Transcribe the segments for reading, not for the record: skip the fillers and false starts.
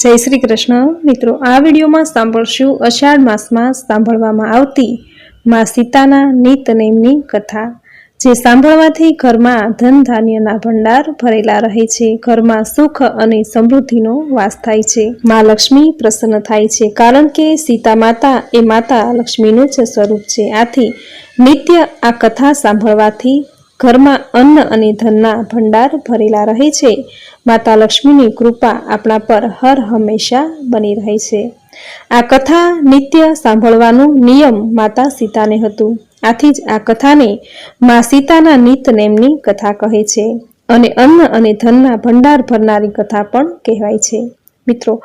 जय श्री कृष्ण। मित्रों, आ विडियो में सांभळशुं अषाढ़ मास में सांभळवामां आवती मां सीताना नितनेमनी कथा, जे सांभळवाथी घरमां धन धान्यना भंडार भरेला रहे छे। घरमां सुख अने समृद्धिनो वास थाय छे। मां लक्ष्मी प्रसन्न थाय छे, कारण के सीता माता ए माता लक्ष्मीनुं ज स्वरूप छे। आथी नित्य आ कथा सांभळवाथी घरमां अन्न अने धनना भंडार भरेला रहे छे। माता लक्ष्मीनी कृपा आपणा पर हर हमेशा बनी रहे छे। आ कथा नित्य सांभळवानो नियम माता सीताने हतुं। आथी ज आ कथाने मां सीताना नितनेमनी कथा कहे छे अने अन्न अने धनना भंडार भरनारी कथा पण कहेवाय छे। मित्रों,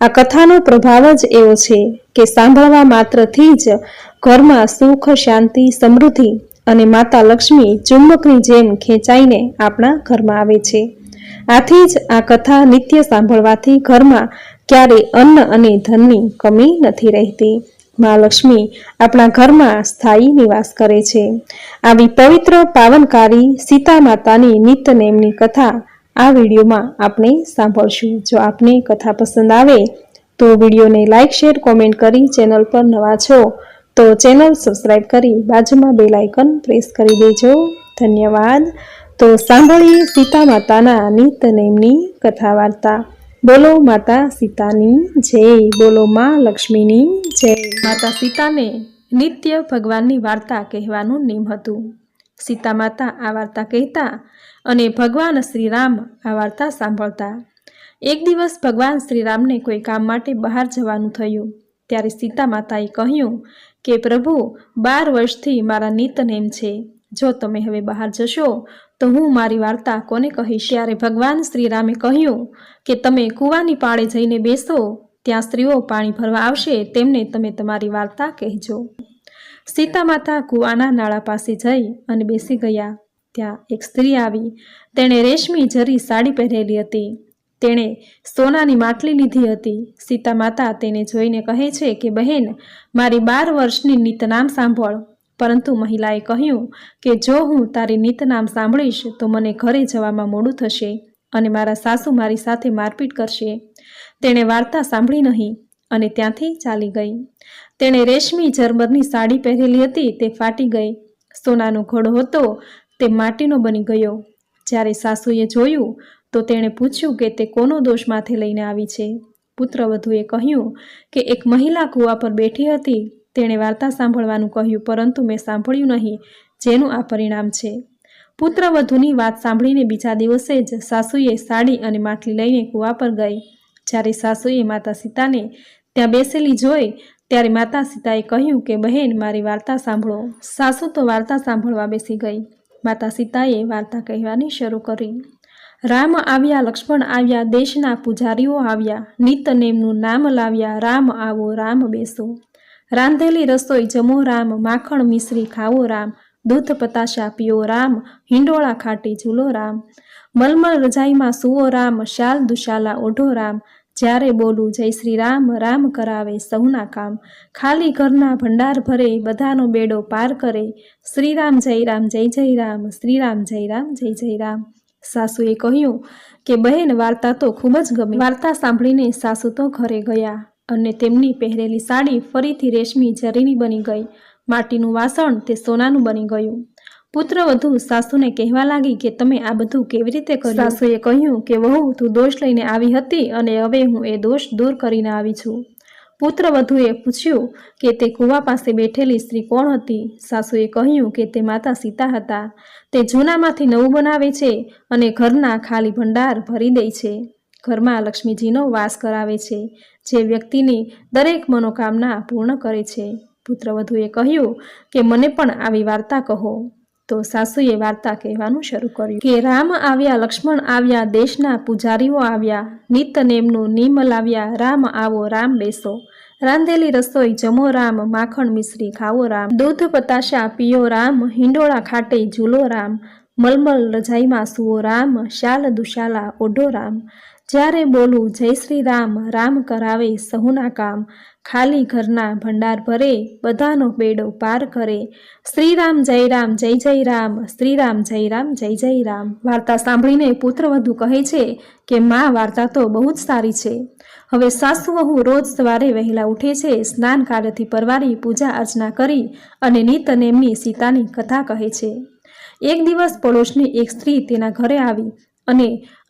आ कथानो प्रभाव ज एवो छे के सांभळवा मात्रथी ज घरमां सुख, शांति, समृद्धि अने माता लक्ष्मी चुंबकनी जेम खेंचाईने आपणा घरमां आवे छे। आथी ज आ कथा नित्य सांभळवाथी घरमां क्यारे अन्न अने धननी कमी नथी रहती। मां लक्ष्मी आपणा घरमां स्थायी निवास करे छे। आवी पवित्र पावनकारी सीता मातानी नितनेमनी कथा आ विडियो में आपणे सांभळशुं। जो आपने कथा पसंद आवे तो विडियो ने लाइक, शेर, कॉमेंट करी चेनल पर नवा छो तो चेनल सब्सक्राइब करी बाजुमां बेल आइकन प्रेस करी देजो। धन्यवाद। तो सांभळीए सीता माताना नितनेमनी कथा वार्ता। बोलो माता सीतानी जय, बोलो मां लक्ष्मीनी जय। माता सीताने नित्य भगवाननी वार्ता कहेवानुं नेम हतुं। सीता माता आ वार्ता कहेता अने भगवान श्रीराम आ वार्ता सांभळता। एक दिवस भगवान श्रीरामने कोई काम माटे बहार जवानुं थयुं, त्यारे सीता माताए कह्युं के प्रभु 12 वर्षथी मारा नितनेम छे, जो तमे हवे बहार जशो तो हूँ मारी वार्ता कोने कहीश। त्यारे भगवान श्रीरामे कह्युं के तमे कूवानी पाळे जईने बेसो, त्यां स्त्रीओ पाणी भरवा आवशे, तेमने तमे तमारी वार्ता कहेजो। सीता माता कूवाना नाळा पासे जई अने बेसी गया। त्यां एक स्त्री आवी। तेणे रेशमी जरी साड़ी पहेरेली हती। तेणे सोनानी માટલી લીધી હતી। सीता माता तेने जोईने कहे छे के बहेन, मारी 12 वर्षनी नितनाम सांभळ। परंतु महिलाए कह्युं के जो हूँ तारी नितनाम सांभळीश तो मने घरे जवामां मोडुं थशे अने मारा सासु मारी साथे मारपीट करशे। तेणे वार्ता सांभળી नहीं अने त्यांथी चाली गई। तेणे रेशमी जरमરની साड़ी पहेरेली हती ते फाटी गई। सोनानो घोड़ो हतो ते माटीनो बनी गयो। ज्यारे सासुए जोयुं तो तेणे पूछ्युं के ते कोनो दोष माथे लईने आवी छे। पुत्रवधुए कह्युं के एक महिला कूवा पर बेठी हती, तेणे वार्ता सांभळवानुं कह्युं, परंतु मैं सांभळ्युं नहीं, जेनुं आ परिणाम छे। पुत्रवधुनी वात सांभळीने बीजा दिवसे ज सासुए साड़ी अने માટલી लईने कूवा पर गई। ज्यारे सासुए माता सीताने त्यां बेसेली जोई त्यारे माता सीताए कह्युं के बहेन, मारी वार्ता सांभळो। सासु तो वार्ता सांभळवा बेसी गई। माता सीताए वार्ता कहेवानी शरू करी। राम आव्या, लक्ष्मण आव्या, देशना पुजारीओ आव्या, नितनेमनुं नाम लाव्या, राम आवो राम बेसो। रांधेली रसोई जमो राम, माखण मिश्री खावो राम, दूध पताशा पीओ राम, हिंडोळा खाटे झूलो राम। मलमल रजाईमां सुवो राम, शाल दुशाला ओढो राम, ज्यारे बोलू जय श्री राम, राम करावे सहुना काम। खाली घरना भंडार भरे, बधानो बेड़ो पार करे, श्रीराम जय राम जय जय राम, श्रीराम जय राम जय जय राम। सासुए कह्युं के बहेन, वार्ता तो खूब ज गमी। वार्ता सांभळीने सासु तो घरे गया अने तेमनी पहेरेली साड़ी फरीथी रेशमी जरीनी बनी गई। माटीनुं वासण ते सोनानुं बनी गयुं। पुत्रवधु सासुने कहेवा लागी के तमे आ बधुं केवी रीते कर्युं? सासुए कह्युं के वहू, तू दोष लईने आवी हती अने हवे हूँ ए दोष दूर करीने आवी छुं। पुत्रवधुए पूछ्युं के ते कूवा पासे बेठेली स्त्री कोण हती? सासुए कह्युं के ते माता सीता हता। ते जूनामांथी नवुं बनावे छे अने घरना खाली भंडार भरी दे छे। घरमां लक्ष्मीजीनो वास करावे छे, जे व्यक्तिनी दरेक मनोकामना पूर्ण करे छे। पुत्रवधुए कह्युं के मने पण आवी वार्ता कहो। तो सासुए वार्ता कहेवानुं शरू कर्युं के राम आव्या, लक्ष्मण आव्या, देशना पुजारीओ आव्या, नितनेमनुं नियम लाव्या, राम आवो राम बेसो। रांधेली रसोई जमो राम, माखण मिश्री खावो राम, दूध पताशा पीओ राम, हिंडोळा खाटे झूलो राम। मलमल रजाईमां सुवो राम, शाल दुशाला ओढो राम, જ્યારે બોલું જય શ્રી રામ, રામ કરાવે સહુના કામ, ખાલી ઘરના ભંડાર ભરે, બધાનો બેડો પાર કરે, શ્રી રામ જય રામ જય જય રામ, શ્રી રામ જય રામ જય જય રામ. વાર્તા સાંભળીને પુત્રવધુ કહે છે કે માં, વાર્તા તો બહુ જ સારી છે. હવે સાસુ વહુ રોજ સવારે વહેલા ઉઠે છે, સ્નાન કાર્યથી પરવારી પૂજા અર્ચના કરી અને નિતનેમની સીતાની કથા કહે છે. એક દિવસ પડોશની એક સ્ત્રી તેના ઘરે આવી અને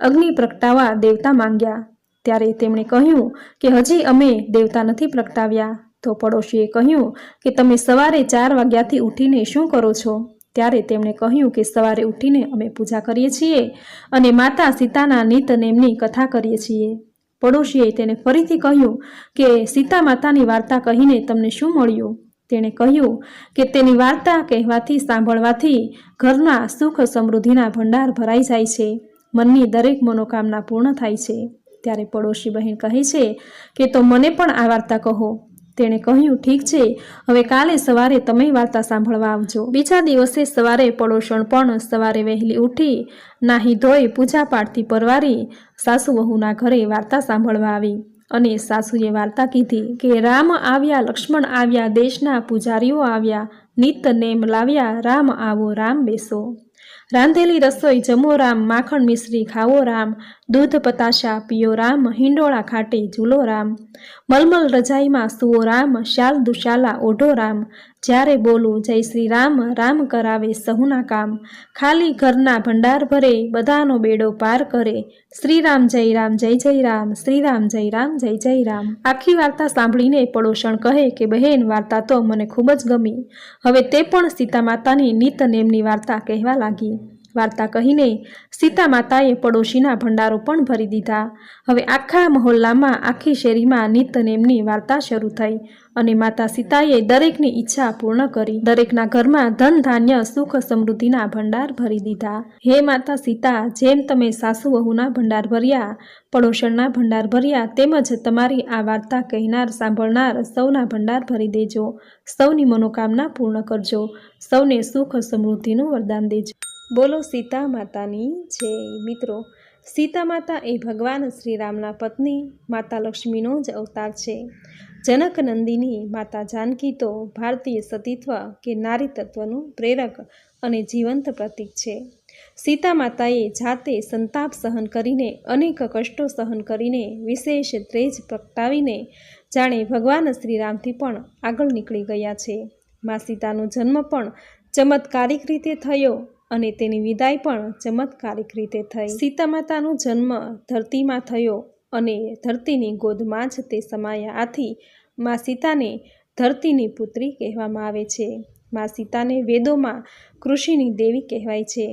અગ્નિ પ્રગટાવવા દેવતા માંગ્યા. ત્યારે તેમણે કહ્યું કે હજી અમે દેવતા નથી પ્રગટાવ્યા. તો પડોશીએ કહ્યું કે તમે સવારે 4 વાગ્યાથી ઉઠીને શું કરો છો? ત્યારે તેમણે કહ્યું કે સવારે ઉઠીને અમે પૂજા કરીએ છીએ અને માતા સીતાના નિતનેમની કથા કરીએ છીએ. પડોશીએ તેને ફરીથી કહ્યું કે સીતા માતાની વાર્તા કહીને તમને શું મળ્યું? તેણે કહ્યું કે તેની વાર્તા કહેવાથી સાંભળવાથી ઘરમાં સુખ સમૃદ્ધિના ભંડાર ભરાઈ જાય છે, મનની દરેક મનોકામના પૂર્ણ થાય છે. ત્યારે પડોશી બહેન કહે છે કે તો મને પણ આ વાર્તા કહો. તેણે કહ્યું ઠીક છે, હવે કાલે સવારે તમે વાર્તા સાંભળવા આવજો. બીજા દિવસે સવારે પડોશણ પણ સવારે વહેલી ઉઠી નાહી ધોઈ પૂજા પાઠથી પરવારી સાસુ વહુના ઘરે વાર્તા સાંભળવા આવી અને સાસુએ વાર્તા કીધી કે રામ આવ્યા, લક્ષ્મણ આવ્યા, દેશના પૂજારીઓ આવ્યા, નિતનેમ લાવ્યા, રામ આવો રામ બેસો. રાંધેલી રસોઈ જમો રામ, માખણ મિશ્રી ખાવો રામ, દૂધ પતાશા પીઓ રામ, હિંડોળા ખાટે ઝૂલો રામ, મલમલ રજાઈમાં સુવો રામ, શાલ દુશાલા ઓઢો રામ, જ્યારે બોલું જય શ્રી રામ, રામ કરાવે સહુના કામ, ખાલી ઘરના ભંડાર ભરે, બધાનો બેડો પાર કરે, શ્રી રામ જય રામ જય જય રામ, શ્રી રામ જય રામ જય જય રામ. આખી વાર્તા સાંભળીને પડોશણ કહે કે બહેન, વાર્તા તો મને ખૂબ જ ગમી. હવે તે પણ સીતા માતાની નિતનેમની વાર્તા કહેવા લાગી. વાર્તા કહીને સીતા માતાએ પડોશીના ભંડારો પણ ભરી દીધા. હવે આખા મહોલ્લામાં, આખી શેરીમાં નિતનેમની વાર્તા શરૂ થઈ અને માતા સીતાએ દરેકની ઈચ્છા પૂર્ણ કરી. દરેકના ઘરમાં ધન ધાન્ય સુખ સમૃદ્ધિના ભંડાર ભરી દીધા. હે માતા સીતા, જેમ તમે સાસુ વહુના ભંડાર ભર્યા, પડોશણના ભંડાર ભર્યા, તેમજ તમારી આ વાર્તા કહેનાર સાંભળનાર સૌના ભંડાર ભરી દેજો. સૌની મનોકામના પૂર્ણ કરજો. સૌને સુખ સમૃદ્ધિનું વરદાન દેજો. બોલો સીતા માતાની જય. મિત્રો, સીતા માતા એ ભગવાન શ્રી રામના પત્ની માતા લક્ષ્મીનો જ અવતાર છે. જનક નંદિની માતા જાનકી તો ભારતીય સતીત્વ કે નારી તત્વનું પ્રેરક અને જીવંત પ્રતીક છે. સીતા માતાએ જાતે સંતાપ સહન કરીને, અનેક કષ્ટો સહન કરીને, વિશેષ તેજ પ્રગટાવીને જાણે ભગવાન શ્રી રામથી પણ આગળ નીકળી ગયા છે. મા સીતાનો જન્મ પણ ચમત્કારિક રીતે થયો અને તેની વિદાય પણ ચમત્કારિક રીતે થઈ. સીતા માતાનો જન્મ ધરતીમાં થયો અને ધરતીની ગોદમાં જ તે સમાયા. આથી મા સીતાને ધરતીની પુત્રી કહેવામાં આવે છે. મા સીતાને વેદોમાં કૃષિની દેવી કહેવાય છે.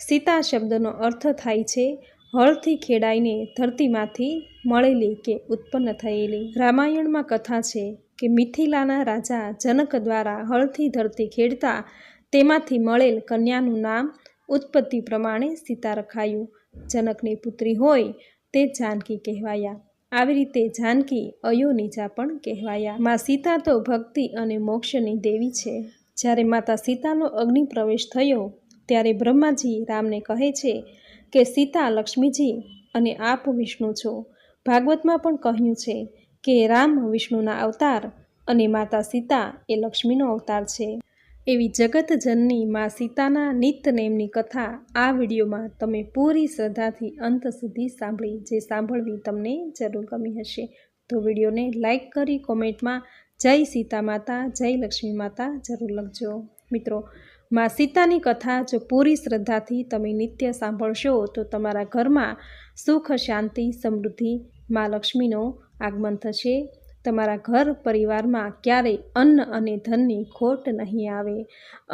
સીતા શબ્દનો અર્થ થાય છે હળથી ખેડાઈને ધરતીમાંથી મળેલી કે ઉત્પન્ન થયેલી. રામાયણમાં કથા છે કે મિથિલાના રાજા જનક દ્વારા હળથી ધરતી ખેડતા તેમાંથી મળેલ કન્યાનું નામ ઉત્પત્તિ પ્રમાણે સીતા રખાયું. જનકની પુત્રી હોય તે જાનકી કહેવાયા. આવી રીતે જાનકી અયોનિજા પણ કહેવાયા. મા સીતા તો ભક્તિ અને મોક્ષની દેવી છે. જ્યારે માતા સીતાનો અગ્નિ પ્રવેશ થયો ત્યારે બ્રહ્માજી રામને કહે છે કે સીતા લક્ષ્મીજી અને આપ વિષ્ણુ છો. ભાગવતમાં પણ કહ્યું છે કે રામ વિષ્ણુના અવતાર અને માતા સીતા એ લક્ષ્મીનો અવતાર છે. એવી જગતજનની મા સીતાના નિતનેમની કથા આ વિડીયોમાં તમે પૂરી શ્રદ્ધાથી અંત સુધી સાંભળી. જે સાંભળવી તમને જરૂર ગમી હશે તો વિડીયોને લાઈક કરી કોમેન્ટમાં જય સીતા માતા, જય લક્ષ્મી માતા જરૂર લખજો. મિત્રો, મા સીતાની કથા જો પૂરી શ્રદ્ધાથી તમે નિત્ય સાંભળશો તો તમારા ઘરમાં સુખ, શાંતિ, સમૃદ્ધિ, મા લક્ષ્મીનો આગમન થશે. તમારા ઘર પરિવારમાં ક્યારેય અન્ન અને ધનની ખોટ નહીં આવે.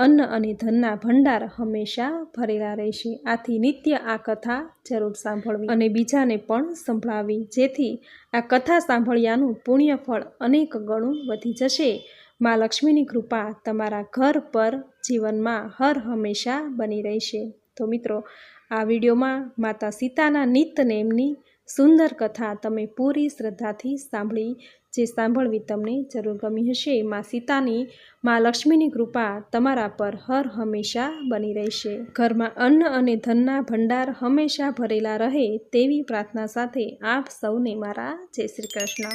અન્ન અને ધનના ભંડાર હંમેશા ભરેલા રહેશે. આથી નિત્ય આ કથા જરૂર સાંભળવી અને બીજાને પણ સંભળાવી, જેથી આ કથા સાંભળ્યાનું પુણ્ય ફળ અનેક ગણું વધી જશે. મા લક્ષ્મીની કૃપા તમારા ઘર પર જીવનમાં હર હંમેશા બની રહેશે. તો મિત્રો, આ વિડીયોમાં માતા સીતાના નિતનેમની સુંદર કથા તમે પૂરી શ્રદ્ધાથી સાંભળી. જે સાંભળવી તમને જરૂર ગમી હશે. માં સીતાની, માં લક્ષ્મીની કૃપા તમારા પર હર હંમેશા બની રહેશે. ઘરમાં અન્ન અને ધનના ભંડાર હંમેશા ભરેલા રહે તેવી પ્રાર્થના સાથે આપ સૌને મારા જય શ્રી કૃષ્ણ.